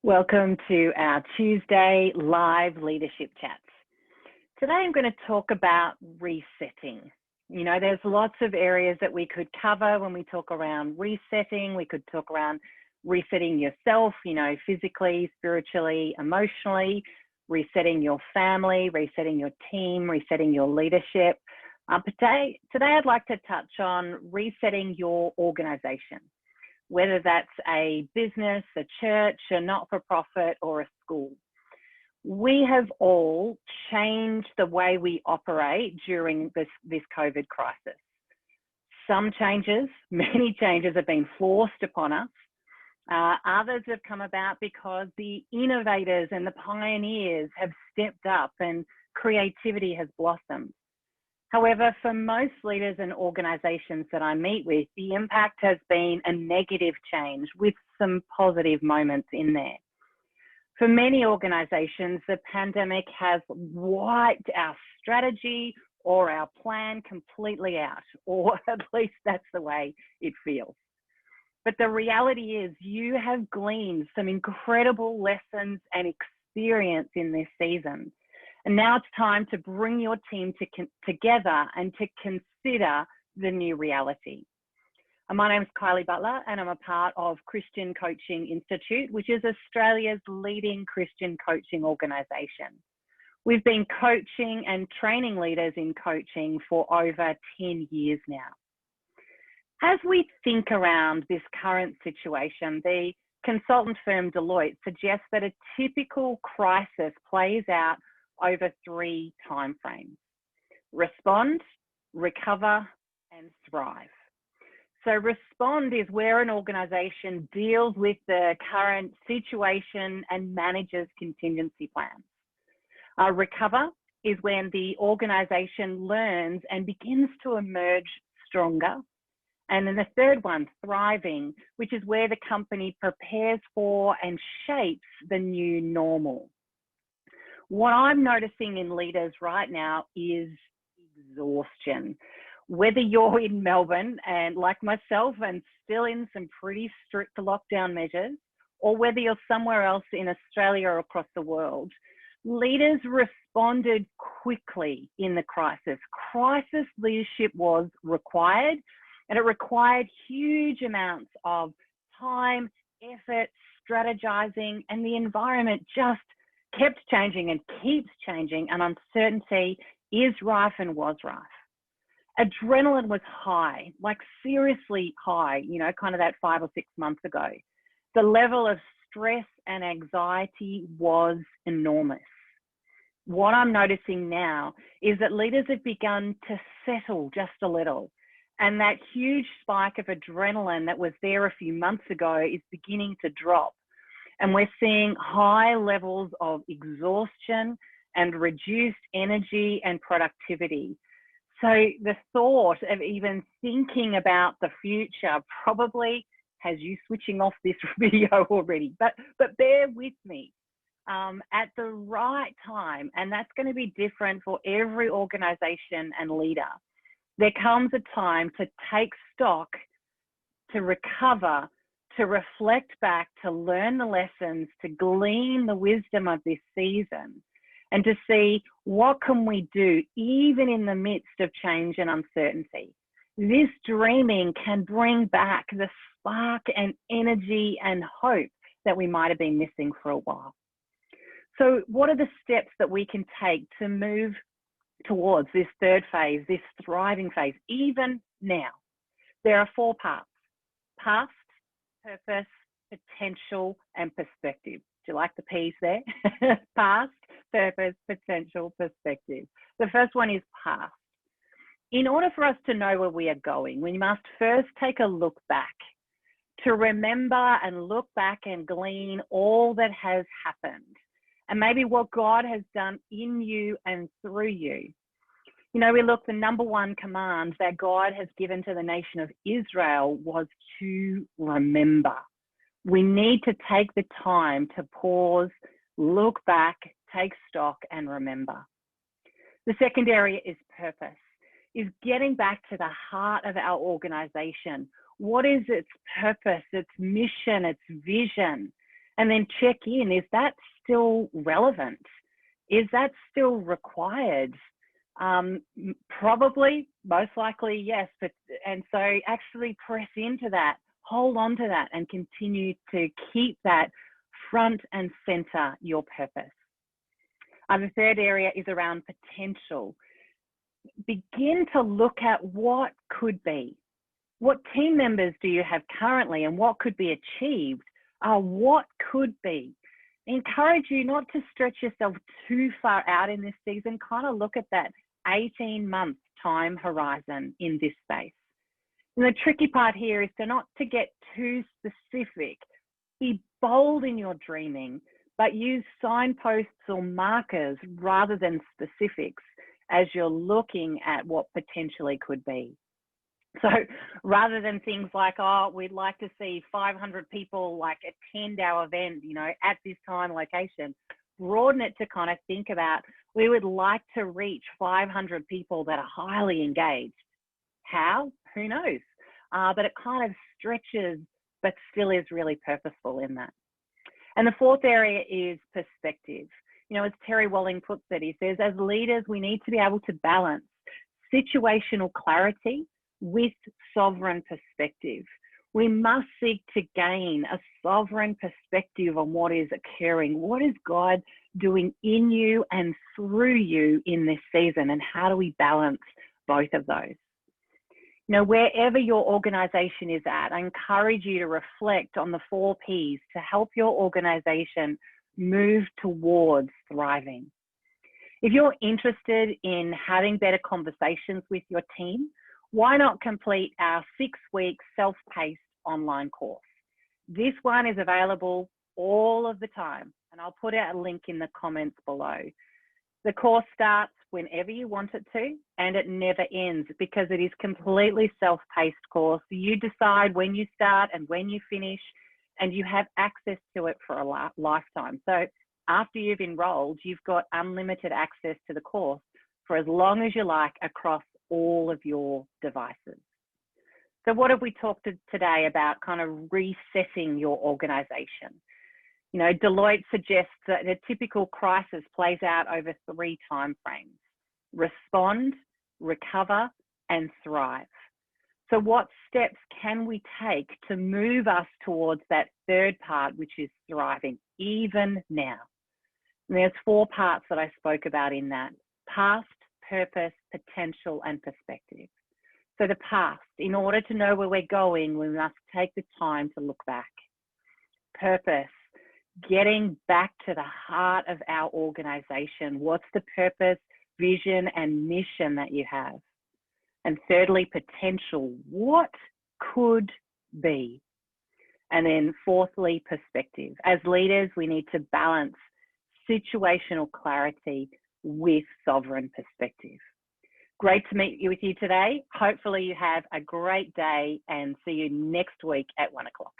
Welcome to our Tuesday live leadership chats. Today I'm going to talk about resetting. You know, there's lots of areas that we could cover when we talk around resetting. We could talk around resetting yourself, you know, physically, spiritually, emotionally, resetting your family, resetting your team, resetting your leadership. Today I'd like to touch on resetting your organization, whether that's a business, a church, a not-for-profit, or a school. We have all changed the way we operate during this COVID crisis. Some changes, many changes have been forced upon us. Others have come about because the innovators and the pioneers have stepped up and creativity has blossomed. However, for most leaders and organisations that I meet with, the impact has been a negative change with some positive moments in there. For many organisations, the pandemic has wiped our strategy or our plan completely out, or at least that's the way it feels. But the reality is you have gleaned some incredible lessons and experience in this season. And now it's time to bring your team together and to consider the new reality. My name is Kylie Butler and I'm a part of Christian Coaching Institute, which is Australia's leading Christian coaching organisation. We've been coaching and training leaders in coaching for over 10 years now. As we think around this current situation, the consultant firm Deloitte suggests that a typical crisis plays out over 3 timeframes: respond, recover, and thrive. So respond is where an organisation deals with the current situation and manages contingency plans. Recover is when the organisation learns and begins to emerge stronger. And then the third one, thriving, which is where the company prepares for and shapes the new normal. What I'm noticing in leaders right now is exhaustion. Whether you're in Melbourne and like myself and still in some pretty strict lockdown measures, or whether you're somewhere else in Australia or across the world, leaders responded quickly in the crisis. Crisis leadership was required, and it required huge amounts of time, effort, strategizing, and the environment just kept changing and keeps changing, and uncertainty is rife and was rife. Adrenaline was high, like seriously high, you know, kind of that 5 or 6 months ago. The level of stress and anxiety was enormous. What I'm noticing now is that leaders have begun to settle just a little, and that huge spike of adrenaline that was there a few months ago is beginning to drop. And we're seeing high levels of exhaustion and reduced energy and productivity. So the thought of even thinking about the future probably has you switching off this video already, but bear with me. At the right time, and that's going to be different for every organisation and leader, there comes a time to take stock, to recover, to reflect back, to learn the lessons, to glean the wisdom of this season, and to see what can we do even in the midst of change and uncertainty. This dreaming can bring back the spark and energy and hope that we might have been missing for a while. So what are the steps that we can take to move towards this third phase, this thriving phase, even now? There are 4 parts: past, purpose, potential, and perspective. Do you like the P's there? Past, purpose, potential, perspective. The first one is past. In order for us to know where we are going, we must first take a look back, to remember and look back and glean all that has happened, and maybe what God has done in you and through you. You know, we look, the number 1 command that God has given to the nation of Israel was to remember. We need to take the time to pause, look back, take stock, and remember. The second area is purpose, is getting back to the heart of our organization. What is its purpose, its mission, its vision? And then check in, is that still relevant? Is that still required? Probably, most likely, yes. And so actually press into that, hold on to that, and continue to keep that front and center your purpose. The third area is around potential. Begin to look at what could be. What team members do you have currently, and what could be achieved? What could be? Encourage you not to stretch yourself too far out in this season. Kind of look at that 18-month time horizon in this space. And the tricky part here is not to get too specific. Be bold in your dreaming, but use signposts or markers rather than specifics as you're looking at what potentially could be. So rather than things like, oh, we'd like to see 500 people like attend our event, you know, at this time, location, broaden it to kind of think about, we would like to reach 500 people that are highly engaged. How? Who knows? But it kind of stretches, but still is really purposeful in that. And the fourth area is perspective. You know, as Terry Walling puts it, he says, as leaders, we need to be able to balance situational clarity with sovereign perspective. We must seek to gain a sovereign perspective on what is occurring. What is God doing in you and through you in this season? And how do we balance both of those? You know, wherever your organization is at, I encourage you to reflect on the 4 Ps to help your organization move towards thriving. If you're interested in having better conversations with your team, why not complete our 6-week self-paced online course? This one is available all of the time, and I'll put out a link in the comments below. The course starts whenever you want it to, and it never ends because it is completely self-paced course. You decide when you start and when you finish, and you have access to it for a lifetime. So after you've enrolled, you've got unlimited access to the course for as long as you like across all of your devices. So what have we talked today about kind of resetting your organization? You know, Deloitte suggests that a typical crisis plays out over 3 time frames: respond, recover, and thrive. So what steps can we take to move us towards that third part, which is thriving, even now? And there's 4 parts that I spoke about in that: past, purpose, potential, and perspective. So the past, in order to know where we're going, we must take the time to look back. Purpose, getting back to the heart of our organization. What's the purpose, vision, and mission that you have? And thirdly, potential, what could be? And then fourthly, perspective. As leaders, we need to balance situational clarity with sovereign perspective. Great to meet with you today. Hopefully you have a great day, and see you next week at 1 o'clock.